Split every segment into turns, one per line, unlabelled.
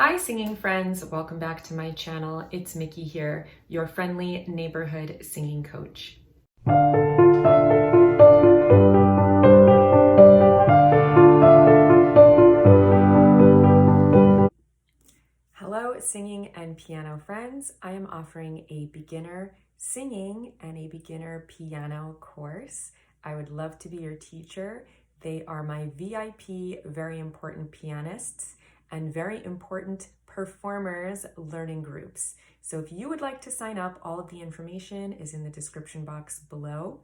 Hi singing friends, welcome back to my channel. It's Miki here, your friendly neighborhood singing coach. Hello singing and piano friends. I am offering a beginner singing and a beginner piano course. I would love to be your teacher. They are my VIP, very important pianists and very important performers learning groups. So if you would like to sign up, all of the information is in the description box below.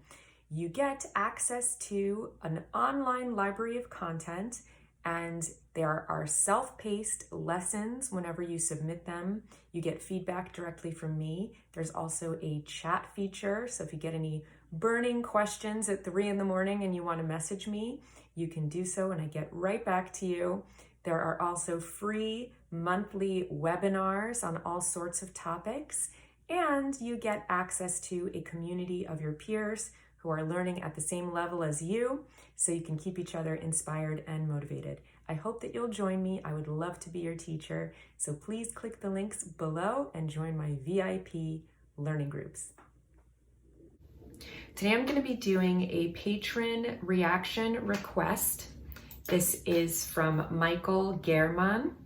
You get access to an online library of content, and there are self-paced lessons whenever you submit them. You get feedback directly from me. There's also a chat feature, so if you get any burning questions at 3 in the morning and you want to message me, you can do so and I get right back to you. There are also free monthly webinars on all sorts of topics, and you get access to a community of your peers who are learning at the same level as you, so you can keep each other inspired and motivated. I hope that you'll join me. I would love to be your teacher, so please click the links below and join my VIP learning groups. Today I'm going to be doing a patron reaction request. This is from Michael German,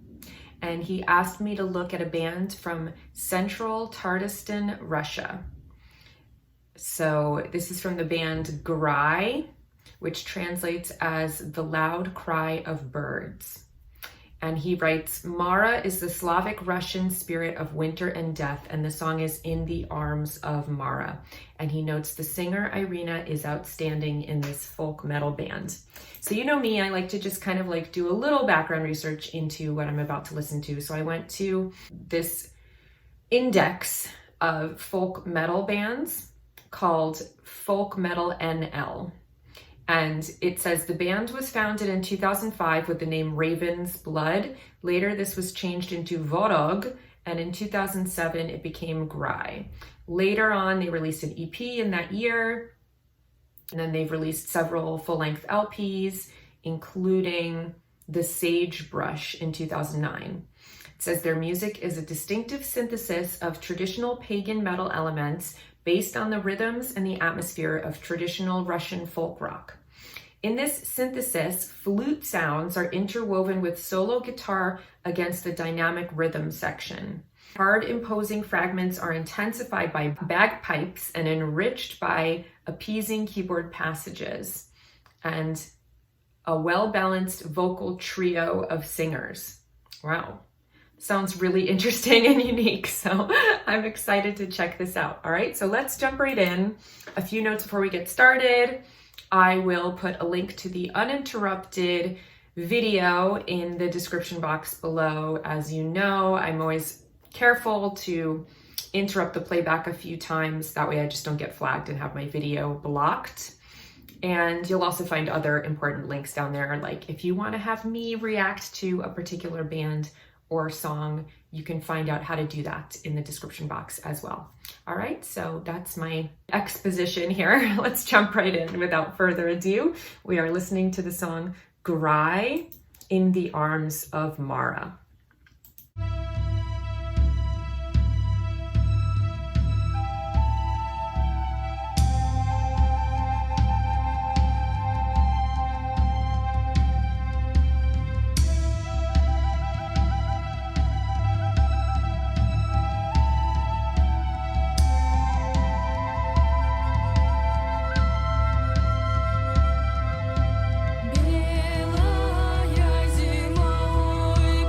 and he asked me to look at a band from Central Tatarstan, Russia. So this is from the band Grai, which translates as the loud cry of birds. And he writes, Mara is the Slavic Russian spirit of winter and death, and the song is In the Arms of Mara. And he notes the singer Irina is outstanding in this folk metal band. So you know me, I like to just kind of like do a little background research into what I'm about to listen to. So I went to this index of folk metal bands called Folk Metal NL. And it says the band was founded in 2005 with the name Raven's Blood. Later, this was changed into Vorog, and in 2007, it became Grai. Later on, they released an EP in that year, and then they've released several full-length LPs, including The Sagebrush in 2009. It says their music is a distinctive synthesis of traditional pagan metal elements based on the rhythms and the atmosphere of traditional Russian folk rock. In this synthesis, flute sounds are interwoven with solo guitar against the dynamic rhythm section. Hard, imposing fragments are intensified by bagpipes and enriched by appeasing keyboard passages, and a well-balanced vocal trio of singers. Wow. Sounds really interesting and unique, so I'm excited to check this out. All right, so let's jump right in. A few notes before we get started. I will put a link to the Uninterrupted video in the description box below. As you know, I'm always careful to interrupt the playback a few times. That way I just don't get flagged and have my video blocked. And you'll also find other important links down there, like if you want to have me react to a particular band or song, you can find out how to do that in the description box as well. All right, so that's my exposition here. Let's jump right in without further ado. We are listening to the song Grai, In the Arms of Mara.
Белая зимой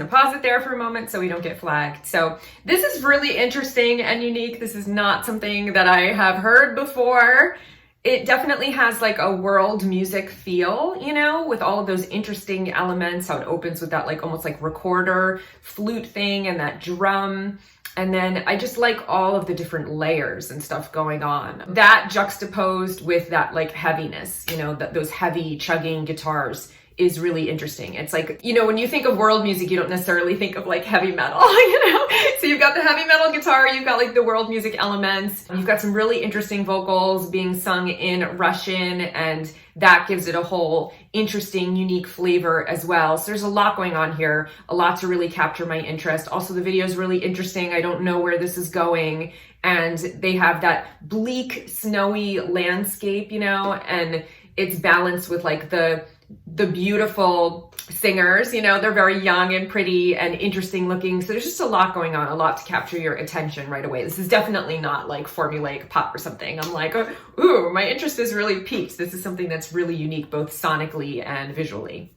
to pause it there for a moment so we don't get flagged. So this is really interesting and unique. This is not something that I have heard before. It definitely has like a world music feel, you know, with all of those interesting elements, how it opens with that like almost like recorder flute thing and that drum. And then I just like all of the different layers and stuff going on. That juxtaposed with that like heaviness, you know, those heavy chugging guitars is really interesting. It's like, you know, when you think of world music, you don't necessarily think of like heavy metal, you know? So you've got the heavy metal guitar, you've got like the world music elements, you've got some really interesting vocals being sung in Russian, and that gives it a whole interesting, unique flavor as well. So there's a lot going on here, a lot to really capture my interest. Also, the video is really interesting. I don't know where this is going. And they have that bleak, snowy landscape, you know, and it's balanced with like the beautiful singers, you know, they're very young and pretty and interesting looking. So there's just a lot going on, a lot to capture your attention right away. This is definitely not like formulaic pop or something. I'm like, ooh, my interest is really piqued. This is something that's really unique, both sonically and visually.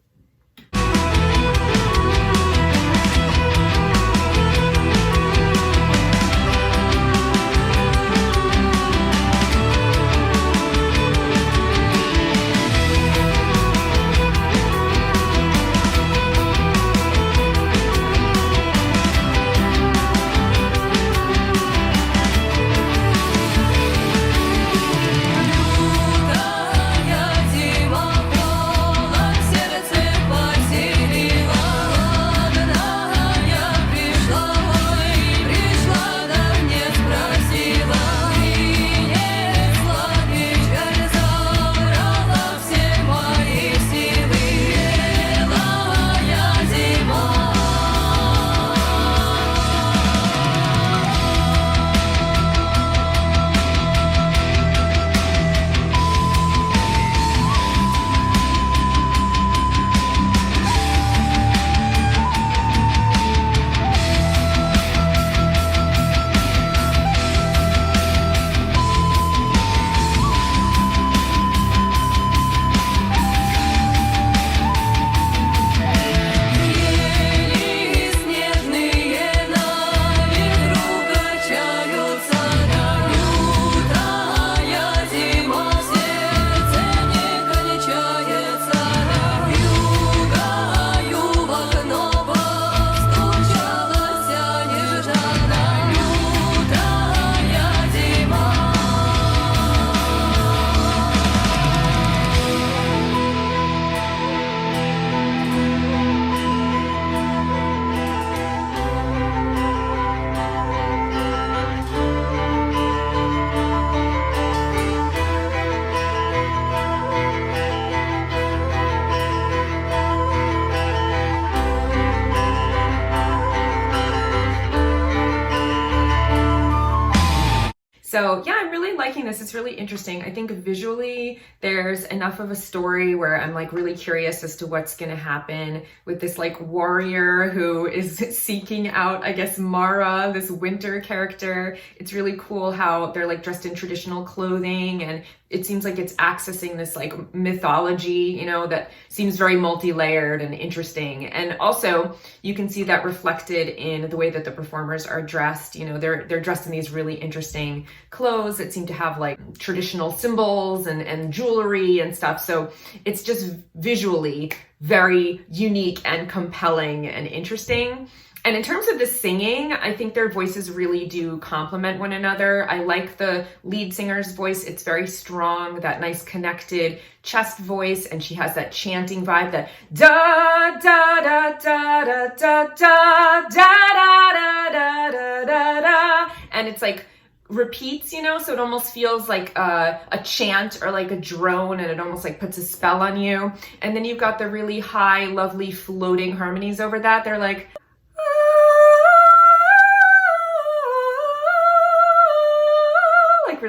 So yeah, I'm really liking this. It's really interesting. I think visually there's enough of a story where I'm like really curious as to what's going to happen with this like warrior who is seeking out, I guess, Mara, this winter character. It's really cool how they're like dressed in traditional clothing, and it seems like it's accessing this like mythology, you know, that seems very multi-layered and interesting. And also you can see that reflected in the way that the performers are dressed. You know, they're dressed in these really interesting clothes that seem to have like traditional symbols and jewelry and stuff. So it's just visually very unique and compelling and interesting. And in terms of the singing, I think their voices really do complement one another. I like the lead singer's voice. It's very strong, that nice connected chest voice, and she has that chanting vibe, that da da da da da da da da da da da da da, and it's like repeats, you know, so it almost feels like a chant or like a drone, and it almost like puts a spell on you. And then you've got the really high, lovely floating harmonies over that. They're like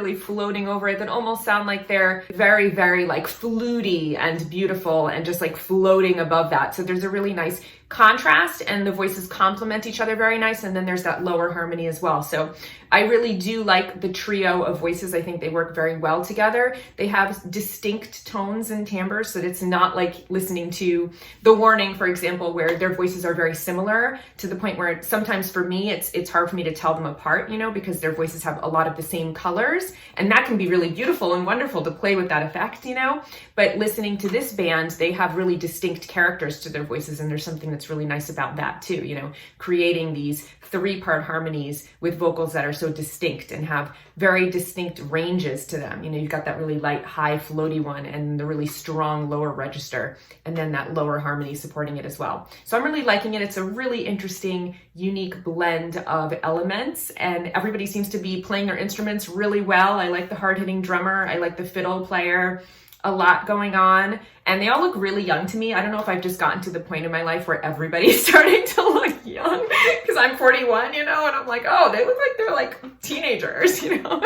really floating over it that almost sound like they're very, very like fluty and beautiful and just like floating above that. So there's a really nice contrast and the voices complement each other very nice. And then there's that lower harmony as well. So I really do like the trio of voices. I think they work very well together. They have distinct tones and timbres, so that it's not like listening to The Warning, for example, where their voices are very similar to the point where sometimes for me, it's hard for me to tell them apart, you know, because their voices have a lot of the same colors, and that can be really beautiful and wonderful to play with that effect, you know. But listening to this band, they have really distinct characters to their voices, and there's something that's really nice about that too, you know, creating these 3-part harmonies with vocals that are so distinct and have very distinct ranges to them. You know, you've got that really light, high, floaty one and the really strong lower register, and then that lower harmony supporting it as well. So I'm really liking it. It's a really interesting, unique blend of elements, and everybody seems to be playing their instruments really well. I like the hard-hitting drummer. I like the fiddle player. A lot going on, and they all look really young to me. I don't know if I've just gotten to the point in my life where everybody's starting to look young, because I'm 41, you know, and I'm like, oh, they look like they're like teenagers, you know,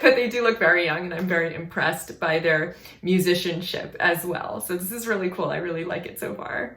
but they do look very young, and I'm very impressed by their musicianship as well. So this is really cool. I really like it so far.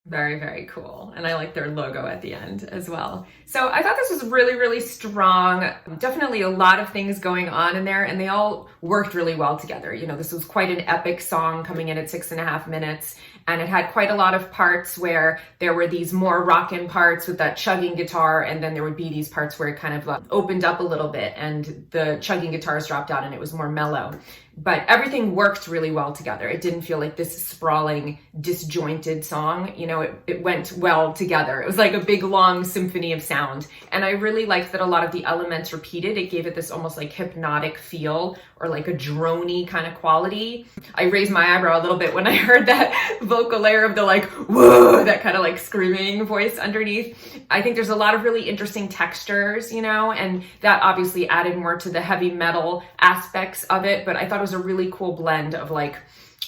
Very, very cool. And I like their logo at the end as well. So I thought this was really, really strong. Definitely a lot of things going on in there, and they all worked really well together. You know, this was quite an epic song coming in at 6.5 minutes. And it had quite a lot of parts where there were these more rockin' parts with that chugging guitar, and then there would be these parts where it kind of opened up a little bit and the chugging guitars dropped out and it was more mellow. But everything worked really well together. It didn't feel like this sprawling, disjointed song. You know, it went well together. It was like a big, long symphony of sound. And I really liked that a lot of the elements repeated. It gave it this almost like hypnotic feel, or like a drony kind of quality. I raised my eyebrow a little bit when I heard that vocal layer of the like, whoa, that kind of like screaming voice underneath. I think there's a lot of really interesting textures, you know, and that obviously added more to the heavy metal aspects of it. But I thought it was a really cool blend of like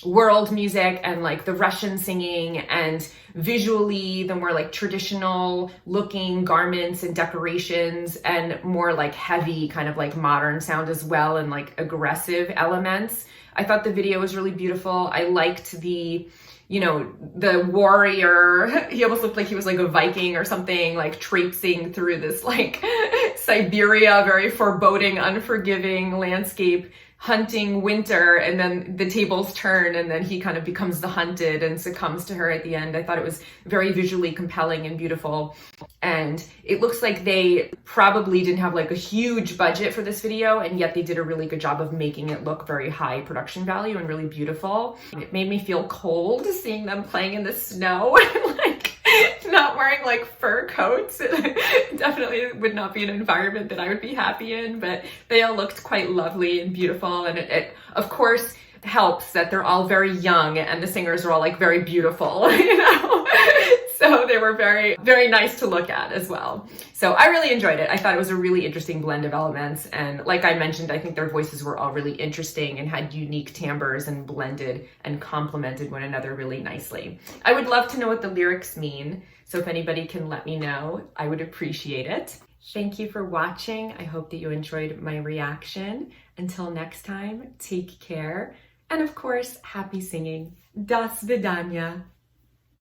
world music and like the Russian singing, and visually the more like traditional looking garments and decorations, and more like heavy kind of like modern sound as well, and like aggressive elements. I thought the video was really beautiful. I liked the, you know, the warrior. He almost looked like he was like a Viking or something, like traipsing through this like Siberia, very foreboding, unforgiving landscape, hunting winter, and then the tables turn and then he kind of becomes the hunted and succumbs to her at the end. I thought it was very visually compelling and beautiful. And it looks like they probably didn't have like a huge budget for this video, and yet they did a really good job of making it look very high production value and really beautiful. It made me feel cold seeing them playing in the snow and like not wearing like fur coats. It definitely would not be an environment that I would be happy in, but they all looked quite lovely and beautiful. And it of course helps that they're all very young and the singers are all like very beautiful, you know? So they were very, very nice to look at as well. So I really enjoyed it. I thought it was a really interesting blend of elements. And like I mentioned, I think their voices were all really interesting and had unique timbres and blended and complemented one another really nicely. I would love to know what the lyrics mean. So if anybody can let me know, I would appreciate it. Thank you for watching. I hope that you enjoyed my reaction. Until next time, take care. And of course, happy singing. Das Vidanya.